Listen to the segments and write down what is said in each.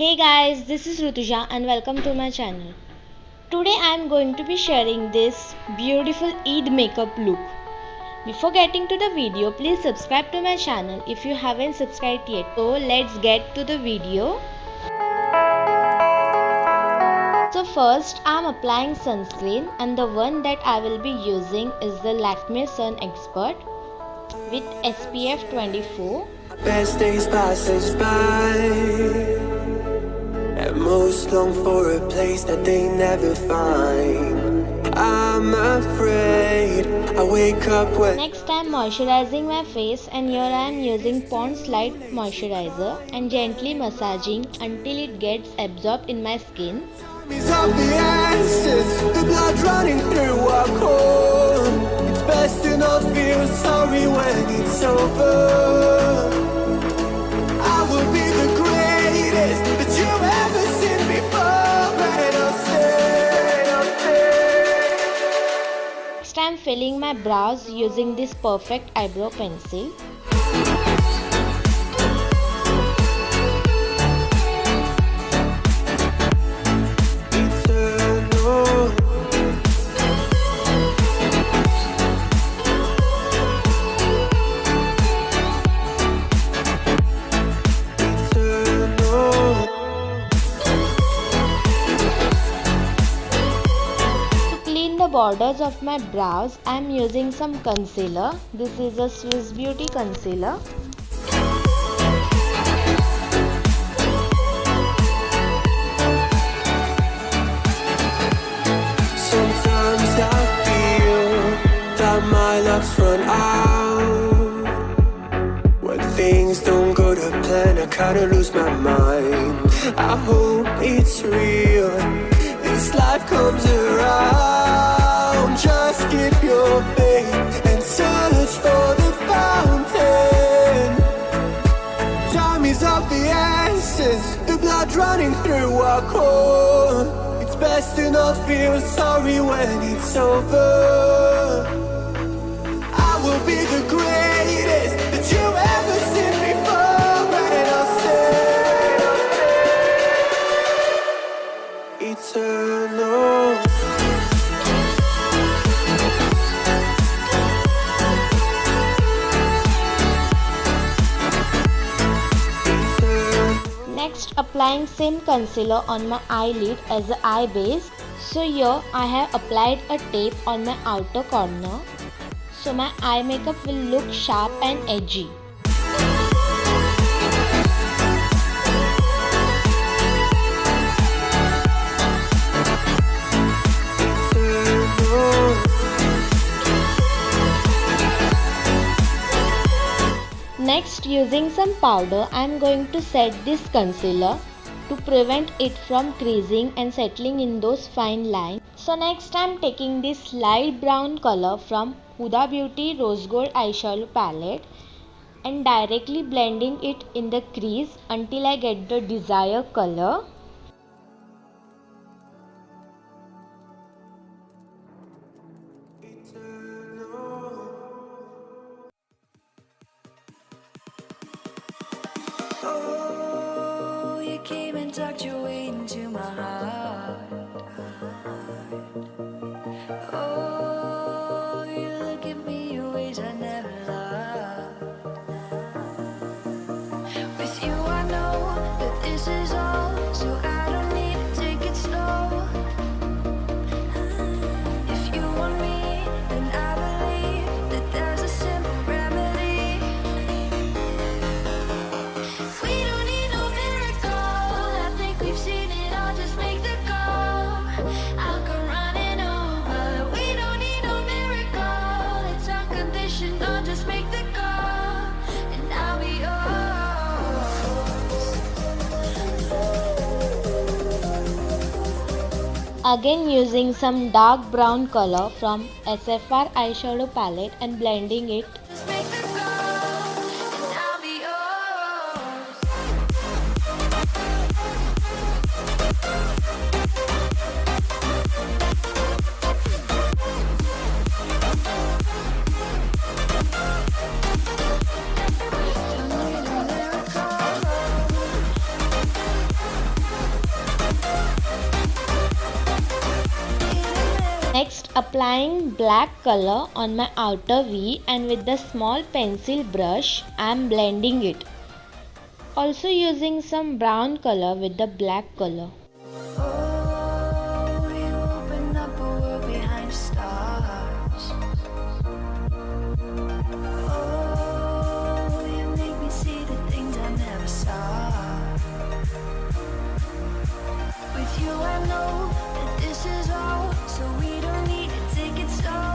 Hey guys, this is Rutuja and welcome to my channel. Today I am going to be sharing this beautiful Eid makeup look. Before getting to the video, please subscribe to my channel if you haven't subscribed yet. So let's get to the video. So first I am applying sunscreen, and the one that I will be using is the Lakme Sun Expert with SPF 24. Best days passes by, and most long for a place that they never find. I'm afraid I wake up when. Next I am moisturizing my face, and here I am using Pond's Light Moisturizer and gently massaging until it gets absorbed in my skin. Of the answers, the blood running through our core. It's best to not feel sorry when it's over. I will be the greatest that you've ever seen before, and I'll stay. Next I am filling my brows using this perfect eyebrow pencil. Borders of my brows, I am using some concealer. This is a Swiss Beauty concealer. Sometimes I feel that my luck's run out. When things don't go to plan, I kinda lose my mind. I hope it's real, this life comes around. Just keep your faith and search for the fountain. Time is of the essence, the blood running through our core. It's best to not feel sorry when it's over. I will be the greatest that you've ever seen before, and I'll stay eternal. Next, applying same concealer on my eyelid as an eye base. So here I have applied a tape on my outer corner, so my eye makeup will look sharp and edgy. Next, using some powder, I am going to set this concealer to prevent it from creasing and settling in those fine lines. So next I am taking this light brown color from Huda Beauty Rose Gold Eyeshadow palette and directly blending it in the crease until I get the desired color. Oh, you came and tucked your way into my heart. Oh, you look at me in ways I never loved. With you I know that this is all, so I don't need to take it slow. If you want me, then I believe that there's a simple remedy. We don't need no miracle, I think we've seen it all, just make the call. I'll come running over. We don't need no miracle, it's unconditional, just make the call, and I'll be yours. Again using some dark brown color from SFR eyeshadow palette and blending it. Just make the call, and I'll be yours. Don't need a miracle. Next, applying black color on my outer V, and with the small pencil brush I am blending it. Also using some brown color with the black color. Oh, you open up a world behind stars. Oh, you make me see the things I never saw. With you I know that this is all, so we don't need to take it slow.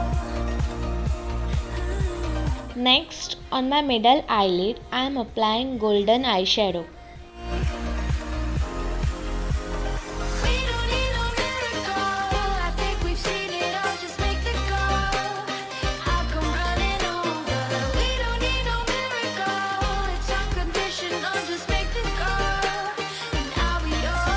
Next, on my middle eyelid, I am applying golden eyeshadow. We don't need no miracle. I think we've seen it all. Just make the call. I'll come running over. We don't need no miracle. It's unconditional. Just make the call, and I'll be yours.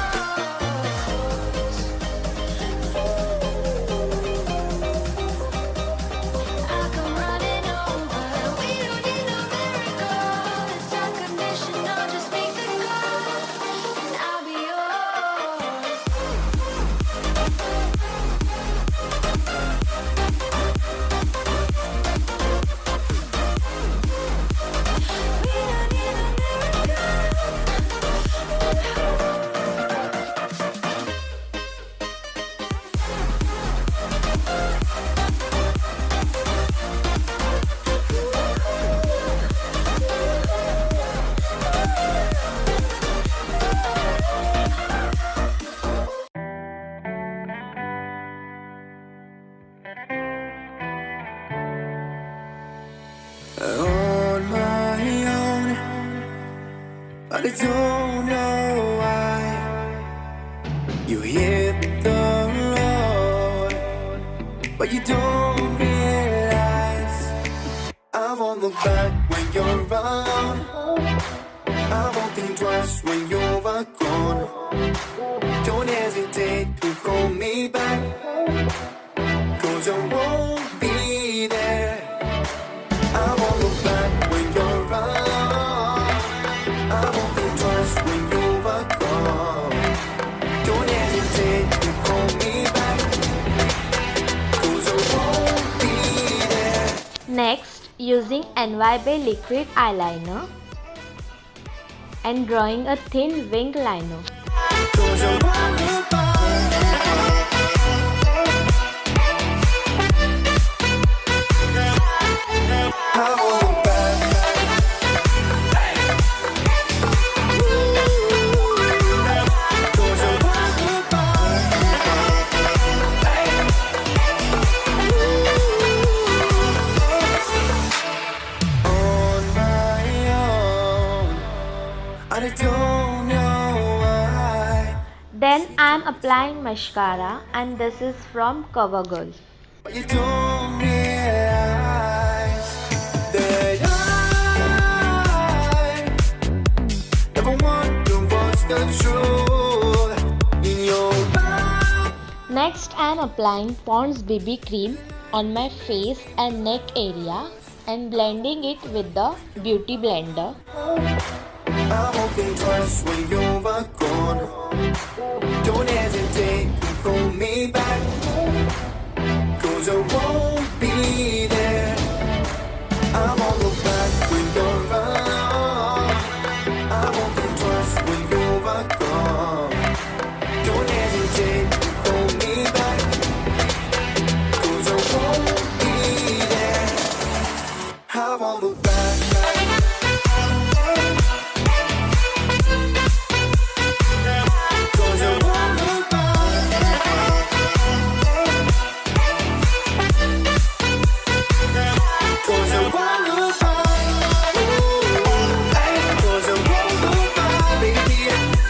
I'll come running over. We don't need no miracle. It's unconditional. Just make the call, and I'll be yours. We don't need a On my own, but I don't know why. You hit the road, but you don't realize I won't look back when you're around. I won't think twice when you're gone. Don't hesitate to call me back, 'cause I won't be there. I won't look back when you're around. I won't think twice when you're gone. Don't hesitate to call me back, 'cause I won't be there. Next, using NYB liquid eyeliner and drawing a thin wing liner. 'Cause I won't look back. I won't look back. 'Cause I won't look back. On my own, and I don't know why. Then I am applying mascara, and this is from CoverGirl. But you don't realize that I never wonder what's the truth in your mind. Next, I am applying Pond's BB cream on my face and neck area and blending it with the beauty blender. I won't think twice when you're gone. Don't hesitate to call me back, 'cause I won't be there. I won't look back when you're around. I won't think twice when you're gone. Don't hesitate to call me back, 'cause I won't be there. I won't look back. 'Cause I won't look back. 'Cause I won't look back. 'Cause I won't look back, baby,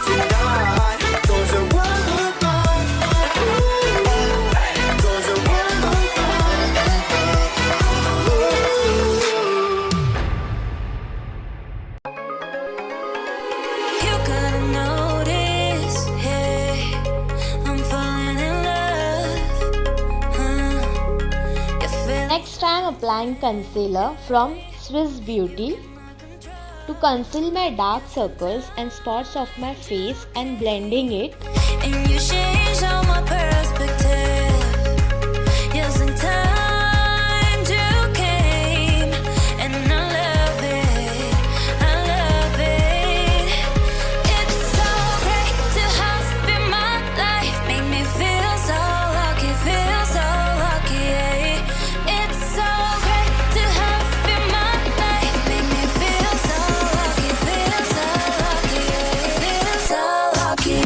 tonight. 'Cause I won't look back. 'Cause I won't look back. You gotta notice, hey, I'm falling in love. You feel Next, I am applying concealer from Swiss Beauty to conceal my dark circles and spots of my face and blending it. and you change all my perspective. some time you came, and I love it, I love it. It's so great to have in my life, make me feel so lucky, feel so lucky. It's so great to have in my life, make me feel so lucky, feel so lucky, feel so lucky,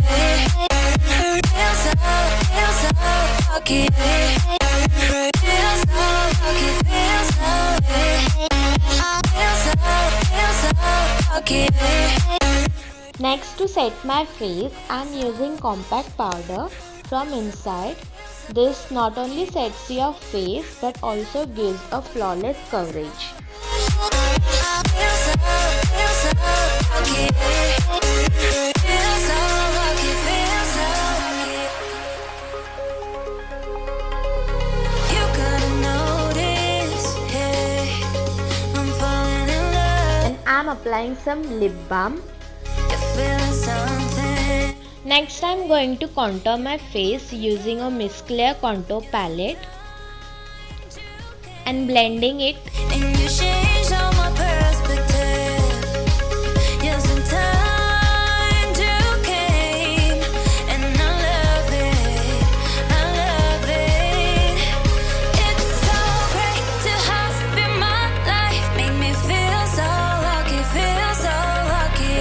feel so lucky, feel so lucky, feel so lucky. Next, to set my face, I am using compact powder from inside. This not only sets your face but also gives a flawless coverage. And I am applying some lip balm. Next, I am going to contour my face using a Mascara contour palette and blending it. And you changed all my perspective. Yeah, sometimes you came, and I love it, I love it. It's so great to have in my life, make me feel so lucky, feel so lucky.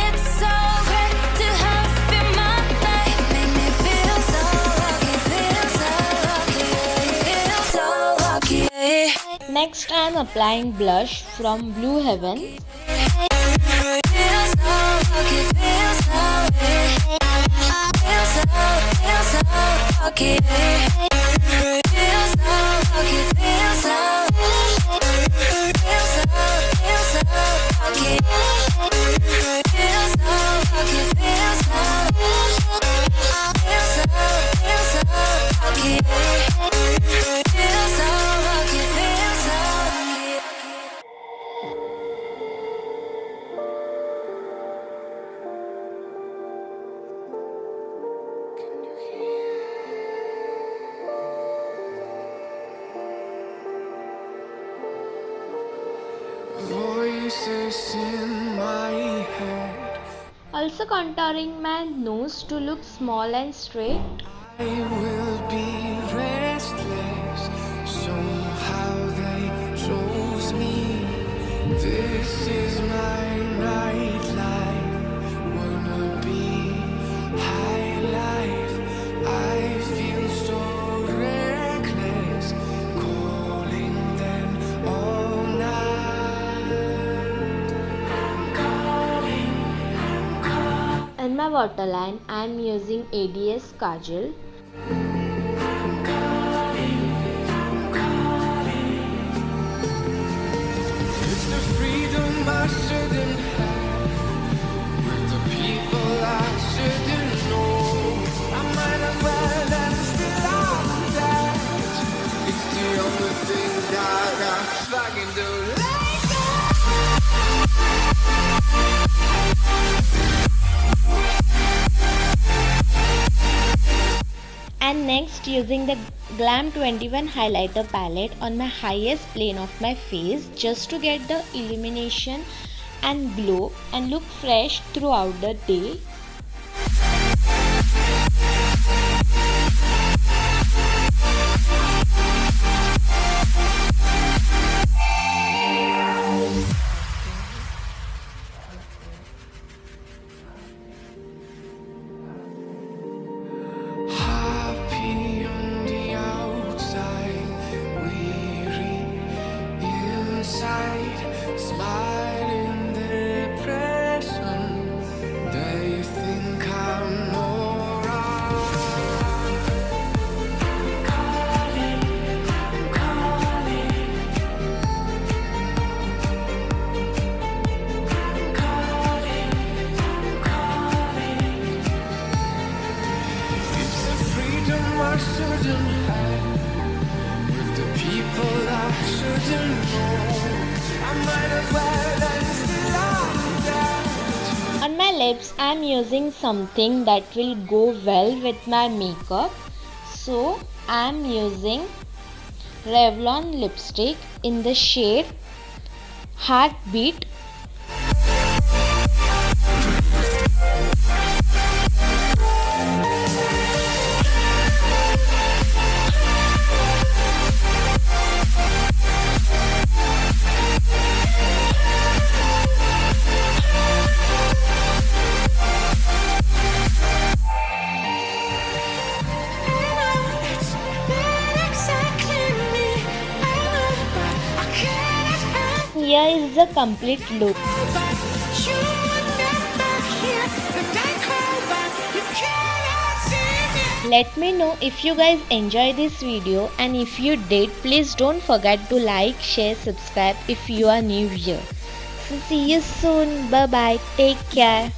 It's so great to have in my life, make me feel so lucky, feel so lucky, feel so lucky. Next, I am applying blush from Blue Heaven. Voices in my head, Also contouring my nose to look small and straight. I will be restless. Somehow they chose me. This is my nightlife. Wanna be high life. I feel so reckless. Calling them all night. And my waterline, I am using ADS Kajal. It's the freedom I shouldn't have, with the people I shouldn't know. I might as well have still on that. It's the only thing that I fucking do. Let go. And next, using the Glam 21 highlighter palette on my highest plane of my face just to get the illumination and glow and look fresh throughout the day. Happy on the outside, weary inside, smiling depression. They think I'm alright. I'm calling, I'm calling. I'm calling, I'm calling. It's a freedom I shouldn't have, with the people I shouldn't know. I might as well have still on that. On my lips, I am using something that will go well with my makeup. So I am using Revlon lipstick in the shade Heartbeat. Here is the complete look. Let me know if you guys enjoy this video, and if you did, please don't forget to like, share, subscribe if you are new here. So see you soon. Bye bye. Take care.